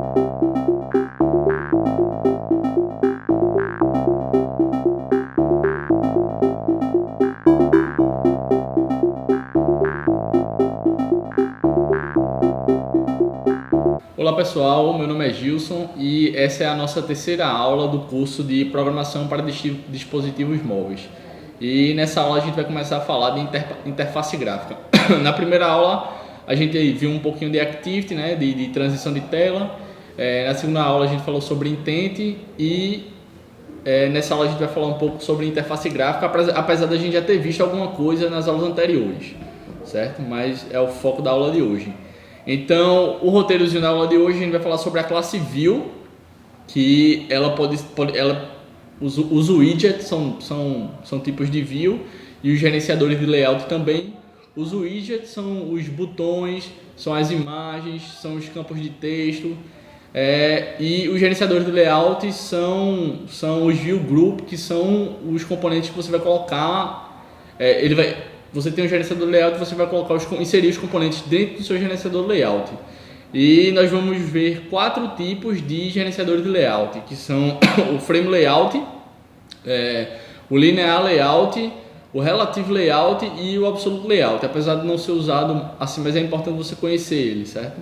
Olá pessoal, meu nome é Gilson e essa é a nossa terceira aula do curso de Programação para Dispositivos Móveis. E nessa aula a gente vai começar a falar de interface gráfica. Na primeira aula a gente viu um pouquinho de Activity, né, de transição de tela. Na segunda aula a gente falou sobre Intent e nessa aula a gente vai falar um pouco sobre interface gráfica, apesar da gente já ter visto alguma coisa nas aulas anteriores, certo? Mas é o foco da aula de hoje. Então, o roteirozinho da aula de hoje a gente vai falar sobre a classe View, que os widgets são tipos de view e os gerenciadores de layout também. Os widgets são os botões, são as imagens, são os campos de texto, e os gerenciadores de layout são os view group, que são os componentes que você vai colocar. Você tem um gerenciador de layout, você vai inserir os componentes dentro do seu gerenciador de layout. E nós vamos ver 4 tipos de gerenciadores de layout, que são o Frame Layout, o Linear Layout, o Relative Layout e o Absolute Layout, apesar de não ser usado assim, mas é importante você conhecer ele, certo?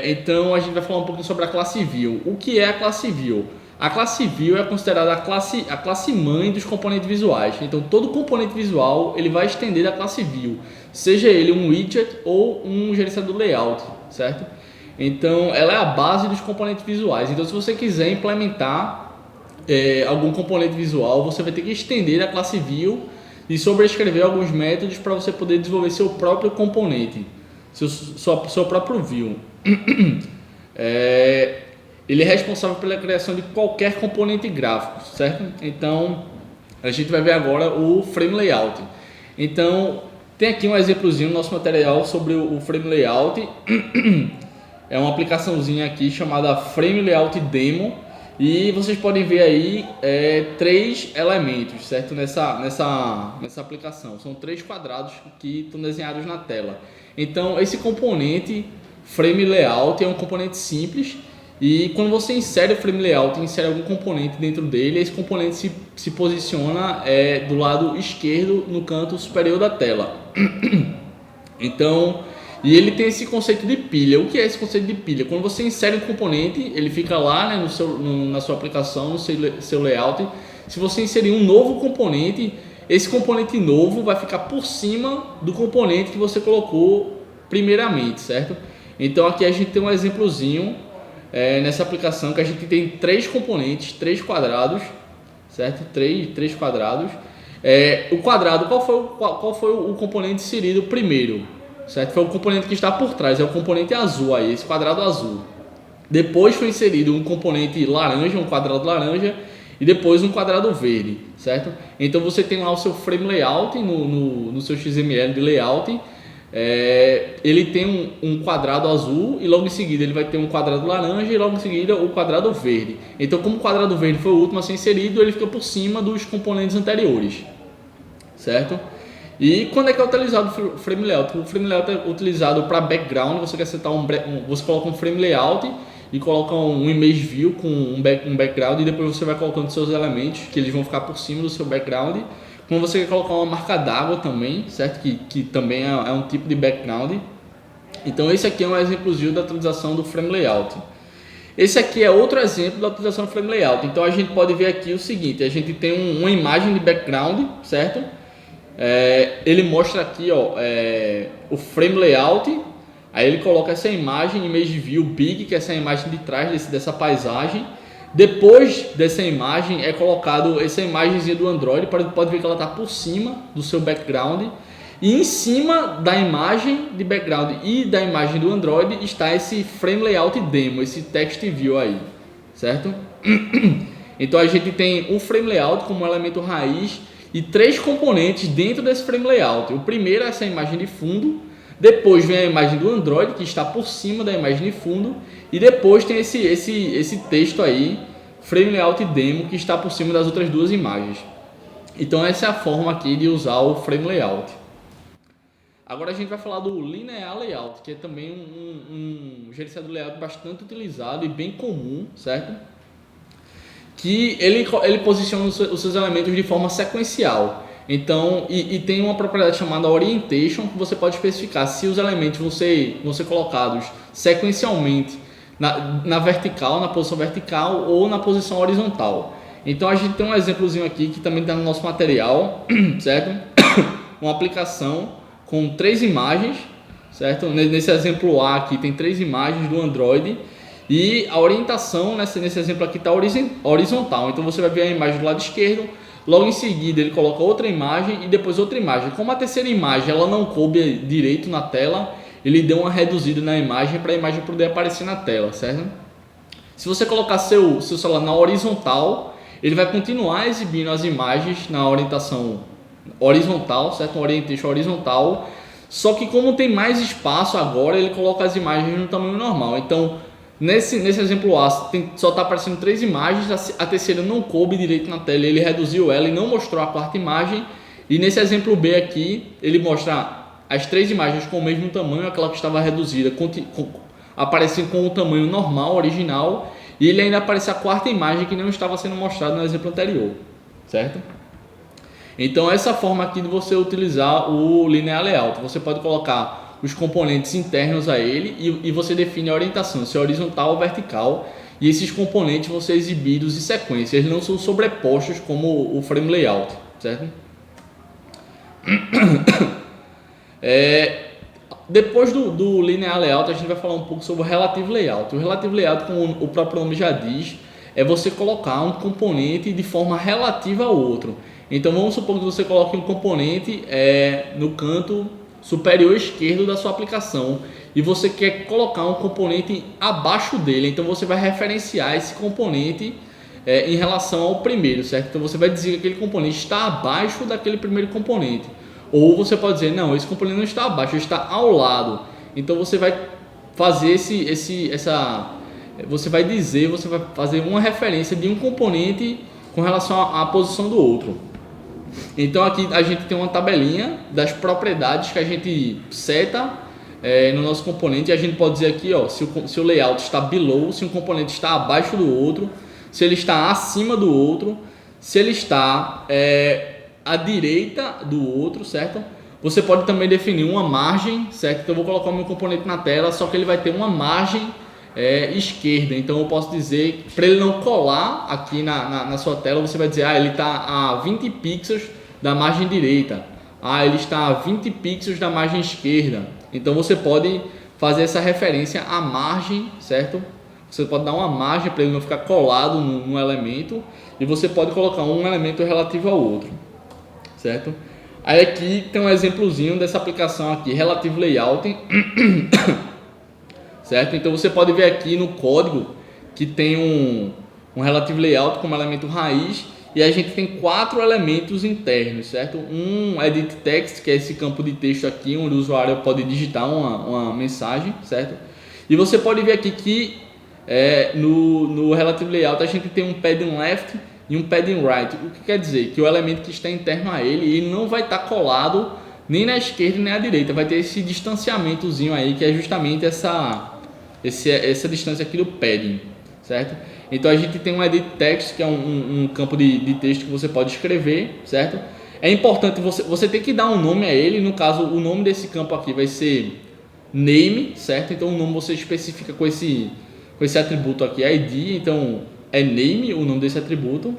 Então a gente vai falar um pouquinho sobre a classe View. O que é a classe View? A classe View é considerada a classe mãe dos componentes visuais. Então todo componente visual ele vai estender a classe View, seja ele um widget ou um gerenciador layout, certo? Então ela é a base dos componentes visuais. Então se você quiser implementar algum componente visual, você vai ter que estender a classe View e sobrescrever alguns métodos para você poder desenvolver seu próprio componente, seu próprio View. Ele é responsável pela criação de qualquer componente gráfico, certo? Então, a gente vai ver agora o Frame Layout. Então, tem aqui um exemplozinho no nosso material sobre o Frame Layout. É uma aplicaçãozinha aqui chamada Frame Layout Demo. E vocês podem ver aí 3 elementos, certo? Nessa aplicação. São 3 quadrados que estão desenhados na tela. Então, esse componente Frame Layout é um componente simples. E quando você insere o Frame Layout, insere algum componente dentro dele, esse componente se posiciona do lado esquerdo no canto superior da tela. Então, e ele tem esse conceito de pilha. O que é esse conceito de pilha? Quando você insere um componente, ele fica lá, né, na sua aplicação, no seu layout. Se você inserir um novo componente, esse componente novo vai ficar por cima do componente que você colocou primeiramente, certo? Então aqui a gente tem um exemplozinho nessa aplicação que a gente tem 3 componentes, 3 quadrados, certo? 3 quadrados. O quadrado, qual foi o componente inserido primeiro, certo? Foi o componente que está por trás, é o componente azul aí, esse quadrado azul. Depois foi inserido um componente laranja, um quadrado laranja, e depois um quadrado verde, certo? Então você tem lá o seu frame layout no seu XML de layout. Ele tem um quadrado azul e logo em seguida ele vai ter um quadrado laranja e logo em seguida o quadrado verde. Então, como o quadrado verde foi o último a ser inserido, ele fica por cima dos componentes anteriores, certo? E quando é que é utilizado o frame layout? O frame layout é utilizado para background. Você quer setar você coloca um frame layout e coloca um image view com um background, e depois você vai colocando seus elementos que eles vão ficar por cima do seu background. Quando você quer colocar uma marca d'água também, certo? Que também é um tipo de background. Então esse aqui é um exemplozinho da utilização do Frame Layout. Esse aqui é outro exemplo da utilização do Frame Layout. Então a gente pode ver aqui o seguinte: a gente tem uma imagem de background, certo? Ele mostra aqui o Frame Layout. Aí ele coloca essa imagem, Image View Big, que é essa imagem de trás dessa paisagem. Depois dessa imagem é colocado essa imagenzinha do Android, pode ver que ela está por cima do seu background, e em cima da imagem de background e da imagem do Android está esse Frame Layout Demo, esse Text View aí, certo? Então a gente tem um Frame Layout como elemento raiz e 3 componentes dentro desse Frame Layout. O primeiro é essa imagem de fundo, depois vem a imagem do Android que está por cima da imagem de fundo, e depois tem esse texto aí, Frame Layout Demo, que está por cima das outras 2 imagens. Então essa é a forma aqui de usar o Frame Layout. Agora a gente vai falar do Linear Layout, que é também um gerenciador de layout bastante utilizado e bem comum, certo? Que ele posiciona os seus elementos de forma sequencial. Então, e tem uma propriedade chamada Orientation, que você pode especificar se os elementos vão ser colocados sequencialmente na vertical, na posição vertical ou na posição horizontal. Então a gente tem um exemplozinho aqui que também está no nosso material, certo? Uma aplicação com 3 imagens, certo? Nesse exemplo A aqui tem 3 imagens do Android e a orientação nesse exemplo aqui está horizontal. Então você vai ver a imagem do lado esquerdo, logo em seguida ele coloca outra imagem e depois outra imagem. Como a terceira imagem ela não coube direito na tela, ele deu uma reduzida na imagem para a imagem poder aparecer na tela, certo? Se você colocar seu celular na horizontal, ele vai continuar exibindo as imagens na orientação horizontal, certo? Uma orientation horizontal, só que como tem mais espaço agora, ele coloca as imagens no tamanho normal. Então, nesse exemplo A, só está aparecendo 3 imagens, a terceira não coube direito na tela, ele reduziu ela e não mostrou a quarta imagem. E nesse exemplo B aqui, ele mostra as 3 imagens com o mesmo tamanho, aquela que estava reduzida, aparecendo com o tamanho normal, original, e ele ainda aparece a quarta imagem que não estava sendo mostrada no exemplo anterior, certo? Então essa forma aqui de você utilizar o Linear Layout, você pode colocar os componentes internos a ele e você define a orientação, se é horizontal ou vertical, e esses componentes vão ser exibidos em sequência, eles não são sobrepostos como o Frame Layout, certo? Depois do Linear Layout, a gente vai falar um pouco sobre o Relative Layout. O Relative Layout, como o próprio nome já diz, é você colocar um componente de forma relativa ao outro. Então vamos supor que você coloque um componente no canto superior esquerdo da sua aplicação e você quer colocar um componente abaixo dele. Então você vai referenciar esse componente em relação ao primeiro, certo? Então você vai dizer que aquele componente está abaixo daquele primeiro componente. Ou você pode dizer, não, esse componente não está abaixo, ele está ao lado. Então você vai fazer você vai fazer uma referência de um componente com relação à posição do outro. Então aqui a gente tem uma tabelinha das propriedades que a gente seta no nosso componente, e a gente pode dizer aqui, ó, se o layout está below, se um componente está abaixo do outro, se ele está acima do outro, se ele está à direita do outro, certo? Você pode também definir uma margem, certo? Então eu vou colocar o meu componente na tela, só que ele vai ter uma margem esquerda. Então eu posso dizer, para ele não colar aqui na sua tela, você vai dizer, ele está a 20 pixels da margem direita, ele está a 20 pixels da margem esquerda. Então você pode fazer essa referência à margem, certo? Você pode dar uma margem para ele não ficar colado num elemento, e você pode colocar um elemento relativo ao outro, certo? Aí aqui tem um exemplozinho dessa aplicação aqui, Relative Layout, certo? Então você pode ver aqui no código que tem um Relative Layout como elemento raiz, e a gente tem 4 elementos internos, certo? Um Edit Text, que é esse campo de texto aqui, onde o usuário pode digitar uma mensagem, certo? E você pode ver aqui que no Relative Layout a gente tem um Padding Left e um Padding Right. O que quer dizer? Que o elemento que está interno a ele não vai estar colado nem na esquerda nem à direita, vai ter esse distanciamentozinho aí, que é justamente essa distância aqui do padding, certo? Então a gente tem um Edit Text, que é um campo de texto que você pode escrever, certo? É importante você ter que dar um nome a ele. No caso, o nome desse campo aqui vai ser name, certo? Então o nome você especifica com esse atributo aqui, ID. Então é name, o nome desse atributo,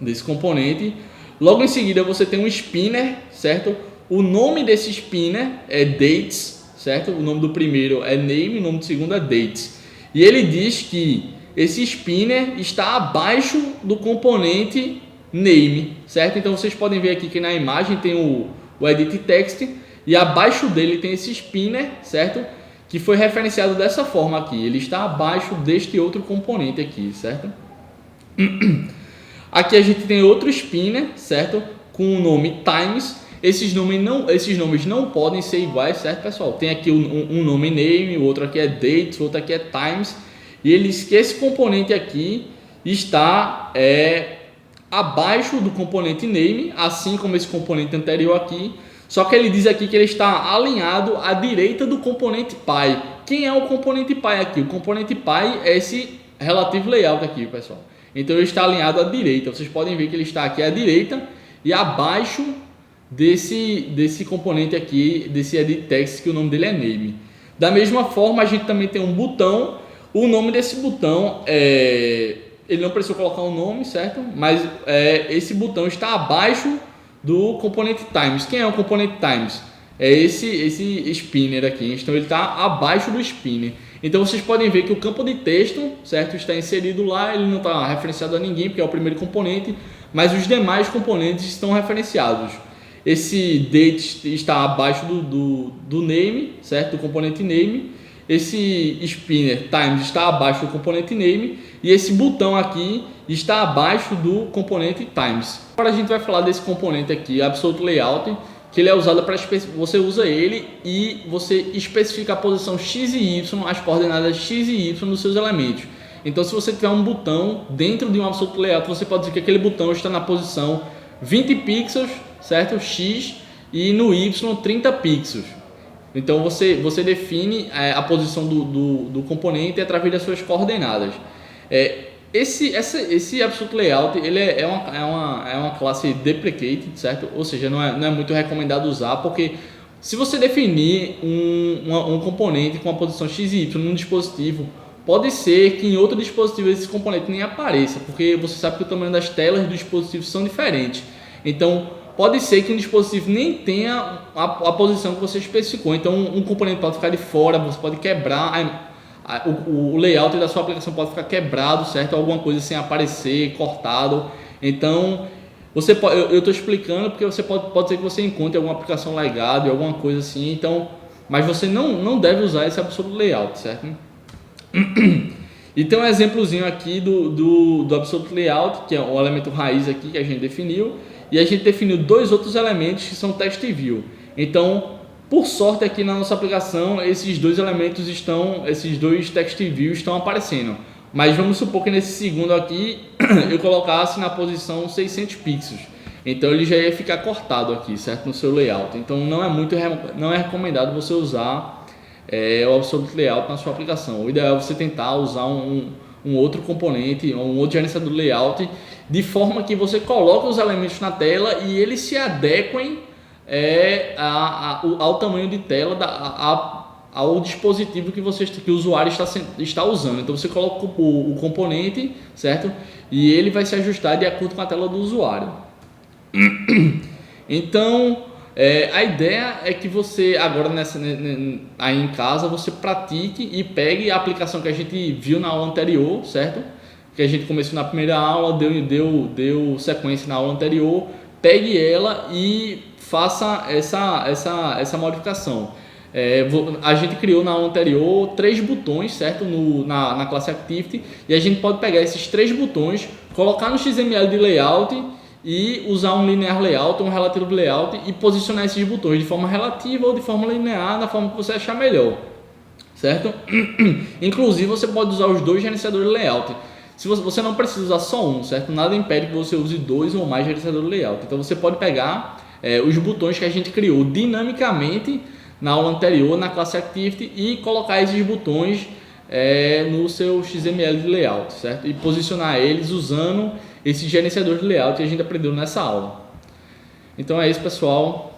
desse componente. Logo em seguida você tem um spinner, certo? O nome desse spinner é dates, certo? O nome do primeiro é name, o nome do segundo é dates. E ele diz que esse spinner está abaixo do componente name, certo? Então vocês podem ver aqui que na imagem tem o edit text e abaixo dele tem esse spinner, certo? Que foi referenciado dessa forma aqui. Ele está abaixo deste outro componente aqui, certo? Aqui a gente tem outro spinner, certo? Com o nome times. Esses nomes não podem ser iguais, certo, pessoal? Tem aqui um nome name, o outro aqui é dates, o outro aqui é times. E ele diz que esse componente aqui está abaixo do componente name, assim como esse componente anterior aqui. Só que ele diz aqui que ele está alinhado à direita do componente Py. Quem é o componente Py aqui? O componente Py é esse Relative Layout aqui, pessoal. Então ele está alinhado à direita. Vocês podem ver que ele está aqui à direita e abaixo desse componente aqui, desse Edit Text, que o nome dele é Name. Da mesma forma, a gente também tem um botão. O nome desse botão ele não precisa colocar um nome, certo? Mas esse botão está abaixo do componente Times. Quem é o componente Times? É esse spinner aqui. Então ele está abaixo do spinner. Então vocês podem ver que o campo de texto, certo, está inserido lá. Ele não está referenciado a ninguém porque é o primeiro componente, mas os demais componentes estão referenciados. Esse date está abaixo do name, certo, do componente name. Esse spinner times está abaixo do componente name e esse botão aqui está abaixo do componente times. Agora a gente vai falar desse componente aqui, Absolute Layout, que ele é usado para você usa ele e você especifica a posição x e y, as coordenadas x e y dos seus elementos. Então, se você tiver um botão dentro de um Absolute Layout, você pode dizer que aquele botão está na posição 20 pixels, certo? X, e no y 30 pixels. Então você define a posição do componente através das suas coordenadas. Esse Absolute Layout ele é uma classe deprecated, certo? Ou seja, não é muito recomendado usar, porque se você definir um componente com a posição x e y num dispositivo, pode ser que em outro dispositivo esse componente nem apareça, porque você sabe que o tamanho das telas dos dispositivos são diferentes. Então pode ser que um dispositivo nem tenha a posição que você especificou. Então um componente pode ficar de fora, você pode quebrar, o layout da sua aplicação pode ficar quebrado, certo? Alguma coisa sem aparecer, cortado. Então eu estou explicando porque você pode ser que você encontre alguma aplicação legada, alguma coisa assim. Então, mas você não deve usar esse Absolute Layout, certo? E tem um exemplozinho aqui do Absolute Layout, que é o elemento raiz aqui que a gente definiu. E a gente definiu dois outros elementos que são text view. Então, por sorte aqui na nossa aplicação, esses dois text views estão aparecendo. Mas vamos supor que nesse segundo aqui eu colocasse na posição 600 pixels. Então ele já ia ficar cortado aqui, certo? No seu layout. Então não é recomendado você usar o Absolute Layout na sua aplicação. O ideal é você tentar usar um outro componente, um outro gerenciador de layout, de forma que você coloque os elementos na tela e eles se adequem ao tamanho de tela, ao dispositivo que o usuário está usando. Então você coloca o componente, certo? E ele vai se ajustar de acordo com a tela do usuário. Então a ideia é que você agora aí em casa você pratique e pegue a aplicação que a gente viu na aula anterior, certo? Que a gente começou na primeira aula, deu sequência na aula anterior, pegue ela e faça essa modificação. A gente criou na aula anterior 3 botões, certo? Na classe Activity, e a gente pode pegar esses 3 botões, colocar no XML de layout e usar um linear layout, um relative layout e posicionar esses botões de forma relativa ou de forma linear, da forma que você achar melhor, certo? Inclusive você pode usar os dois gerenciadores de layout. Se você não precisa usar só um, certo? Nada impede que você use 2 ou mais gerenciadores de layout. Então você pode pegar os botões que a gente criou dinamicamente na aula anterior, na classe Activity, e colocar esses botões no seu XML de layout, certo? E posicionar eles usando esse gerenciador de layout que a gente aprendeu nessa aula. Então é isso, pessoal.